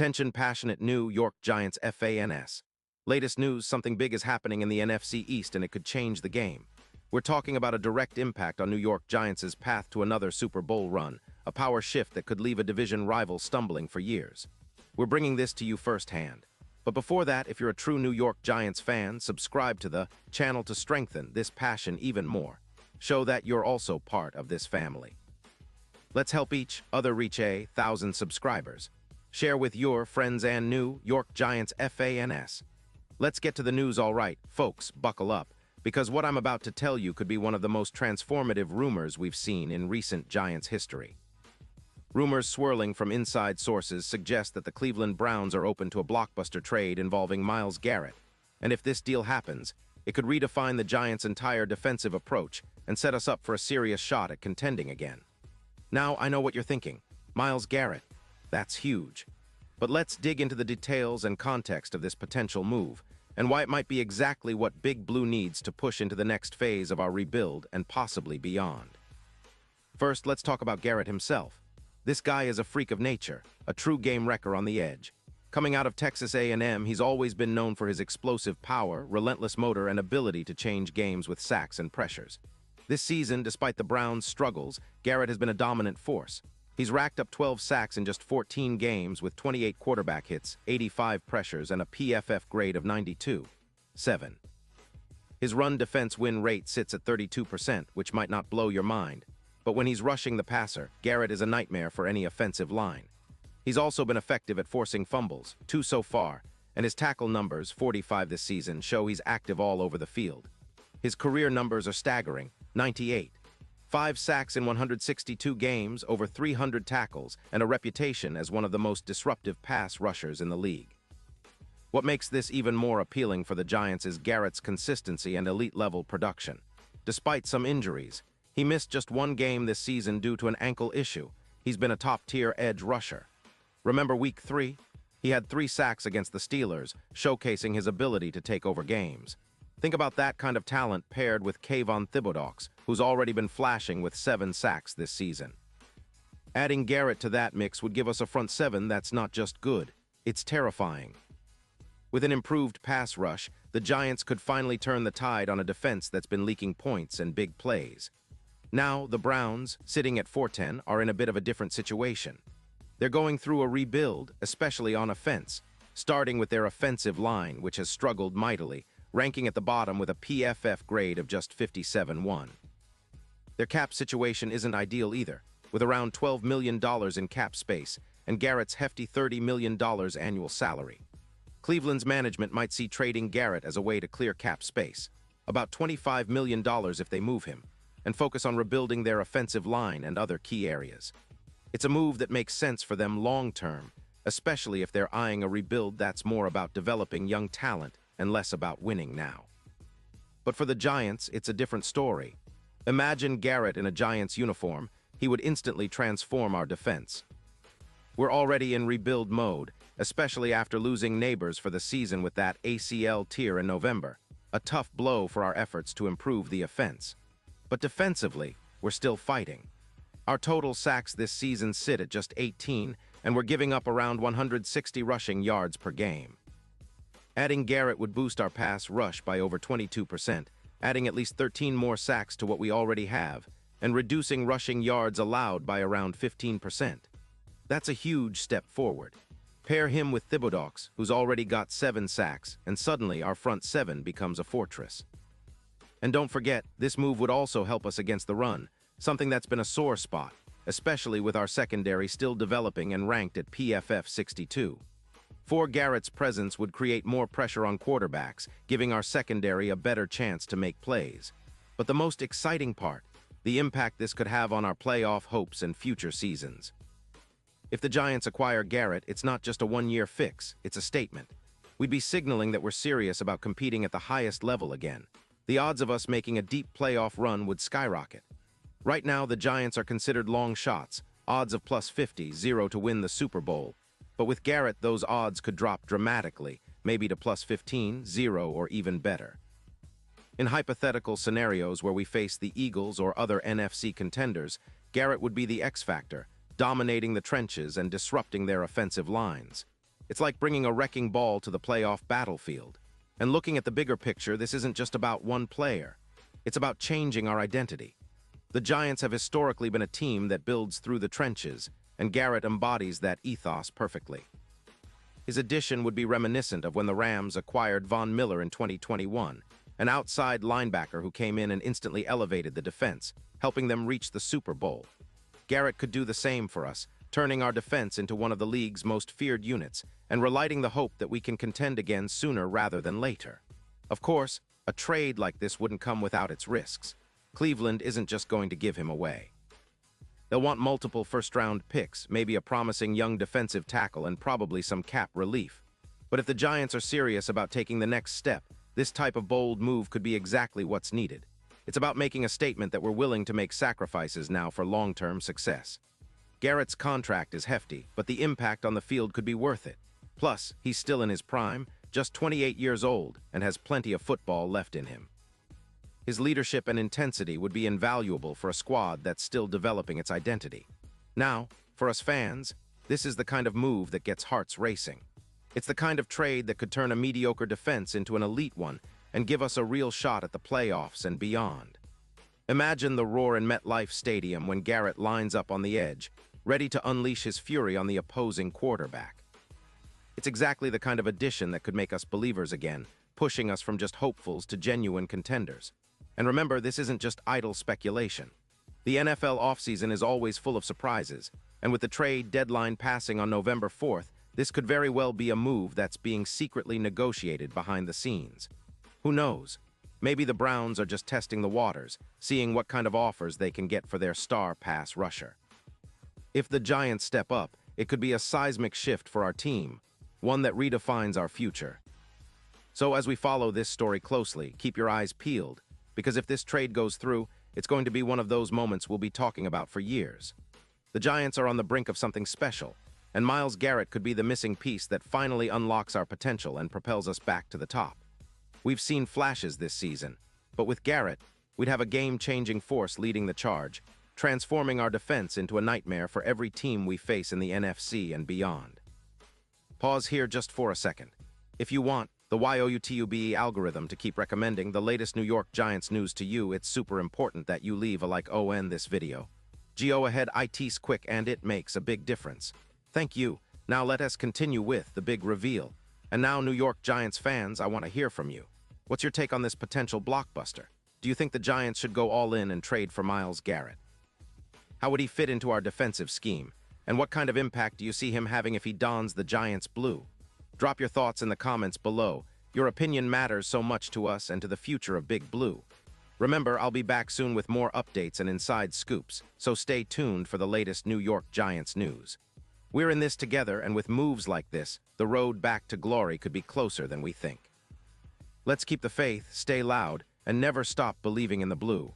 Attention passionate New York Giants fans. Latest news, something big is happening in the NFC East and it could change the game. We're talking about a direct impact on New York Giants' path to another Super Bowl run, a power shift that could leave a division rival stumbling for years. We're bringing this to you firsthand. But before that, if you're a true New York Giants fan, subscribe to the channel to strengthen this passion even more. Show that you're also part of this family. Let's help each other reach 1,000 subscribers. Share with your friends and New York Giants fans. Let's get to the news. All right, folks, buckle up, because what I'm about to tell you could be one of the most transformative rumors we've seen in recent Giants history. Rumors swirling from inside sources suggest that the Cleveland Browns are open to a blockbuster trade involving Myles Garrett. And if this deal happens, it could redefine the Giants' entire defensive approach and set us up for a serious shot at contending again. Now, I know what you're thinking. Myles Garrett. That's huge. But let's dig into the details and context of this potential move, and why it might be exactly what Big Blue needs to push into the next phase of our rebuild and possibly beyond. First, let's talk about Garrett himself. This guy is a freak of nature, a true game wrecker on the edge. Coming out of Texas A&M, he's always been known for his explosive power, relentless motor, and ability to change games with sacks and pressures. This season, despite the Browns' struggles, Garrett has been a dominant force. He's racked up 12 sacks in just 14 games with 28 quarterback hits, 85 pressures, and a PFF grade of 92.7. His run defense win rate sits at 32%, which might not blow your mind. But when he's rushing the passer, Garrett is a nightmare for any offensive line. He's also been effective at forcing fumbles, 2 so far, and his tackle numbers, 45 this season, show he's active all over the field. His career numbers are staggering, 98. 5 sacks in 162 games, over 300 tackles, and a reputation as one of the most disruptive pass rushers in the league. What makes this even more appealing for the Giants is Garrett's consistency and elite-level production. Despite some injuries, he missed just 1 game this season due to an ankle issue. He's been a top-tier edge rusher. Remember Week 3? He had 3 sacks against the Steelers, showcasing his ability to take over games. Think about that kind of talent paired with Kayvon Thibodeaux, who's already been flashing with 7 sacks this season. Adding Garrett to that mix would give us a front 7 that's not just good, it's terrifying. With an improved pass rush, the Giants could finally turn the tide on a defense that's been leaking points and big plays. Now, the Browns, sitting at 4-10, are in a bit of a different situation. They're going through a rebuild, especially on offense, starting with their offensive line, which has struggled mightily, ranking at the bottom with a PFF grade of just 57.1. Their cap situation isn't ideal either, with around $12 million in cap space and Garrett's hefty $30 million annual salary. Cleveland's management might see trading Garrett as a way to clear cap space, about $25 million if they move him, and focus on rebuilding their offensive line and other key areas. It's a move that makes sense for them long-term, especially if they're eyeing a rebuild that's more about developing young talent and less about winning now. But for the Giants, it's a different story. Imagine Garrett in a Giants uniform. He would instantly transform our defense. We're already in rebuild mode, especially after losing Neighbors for the season with that ACL tear in November, a tough blow for our efforts to improve the offense. But defensively, we're still fighting. Our total sacks this season sit at just 18, and we're giving up around 160 rushing yards per game. Adding Garrett would boost our pass rush by over 22%, adding at least 13 more sacks to what we already have, and reducing rushing yards allowed by around 15%. That's a huge step forward. Pair him with Thibodeaux, who's already got 7 sacks, and suddenly our front 7 becomes a fortress. And don't forget, this move would also help us against the run, something that's been a sore spot, especially with our secondary still developing and ranked at PFF 62. For Garrett's presence would create more pressure on quarterbacks, giving our secondary a better chance to make plays. But the most exciting part, the impact this could have on our playoff hopes and future seasons. If the Giants acquire Garrett, it's not just a 1-year fix, it's a statement. We'd be signaling that we're serious about competing at the highest level again. The odds of us making a deep playoff run would skyrocket. Right now, the Giants are considered long shots, odds of +50, 0 to win the Super Bowl. But with Garrett, those odds could drop dramatically, maybe to +15, 0, or even better. In hypothetical scenarios where we face the Eagles or other NFC contenders, Garrett would be the X factor, dominating the trenches and disrupting their offensive lines. It's like bringing a wrecking ball to the playoff battlefield. And looking at the bigger picture, this isn't just about one player. It's about changing our identity. The Giants have historically been a team that builds through the trenches, and Garrett embodies that ethos perfectly. His addition would be reminiscent of when the Rams acquired Von Miller in 2021, an outside linebacker who came in and instantly elevated the defense, helping them reach the Super Bowl. Garrett could do the same for us, turning our defense into one of the league's most feared units and relighting the hope that we can contend again sooner rather than later. Of course, a trade like this wouldn't come without its risks. Cleveland isn't just going to give him away. They'll want multiple first-round picks, maybe a promising young defensive tackle, and probably some cap relief. But if the Giants are serious about taking the next step, this type of bold move could be exactly what's needed. It's about making a statement that we're willing to make sacrifices now for long-term success. Garrett's contract is hefty, but the impact on the field could be worth it. Plus, he's still in his prime, just 28 years old, and has plenty of football left in him. His leadership and intensity would be invaluable for a squad that's still developing its identity. Now, for us fans, this is the kind of move that gets hearts racing. It's the kind of trade that could turn a mediocre defense into an elite one and give us a real shot at the playoffs and beyond. Imagine the roar in MetLife Stadium when Garrett lines up on the edge, ready to unleash his fury on the opposing quarterback. It's exactly the kind of addition that could make us believers again, pushing us from just hopefuls to genuine contenders. And remember, this isn't just idle speculation. The NFL offseason is always full of surprises, and with the trade deadline passing on November 4th, this could very well be a move that's being secretly negotiated behind the scenes. Who knows? Maybe the Browns are just testing the waters, seeing what kind of offers they can get for their star pass rusher. If the Giants step up, it could be a seismic shift for our team, one that redefines our future. So as we follow this story closely, keep your eyes peeled, because if this trade goes through, it's going to be one of those moments we'll be talking about for years. The Giants are on the brink of something special, and Myles Garrett could be the missing piece that finally unlocks our potential and propels us back to the top. We've seen flashes this season, but with Garrett, we'd have a game-changing force leading the charge, transforming our defense into a nightmare for every team we face in the NFC and beyond. Pause here just for a second. If you want the YouTube algorithm to keep recommending the latest New York Giants news to you, it's super important that you leave a like on this video. Go ahead, it's quick and it makes a big difference. Thank you. Now let us continue with the big reveal. And now, New York Giants fans, I want to hear from you. What's your take on this potential blockbuster? Do you think the Giants should go all in and trade for Myles Garrett? How would he fit into our defensive scheme? And what kind of impact do you see him having if he dons the Giants blue? Drop your thoughts in the comments below. Your opinion matters so much to us and to the future of Big Blue. Remember, I'll be back soon with more updates and inside scoops, so stay tuned for the latest New York Giants news. We're in this together, and with moves like this, the road back to glory could be closer than we think. Let's keep the faith, stay loud, and never stop believing in the blue.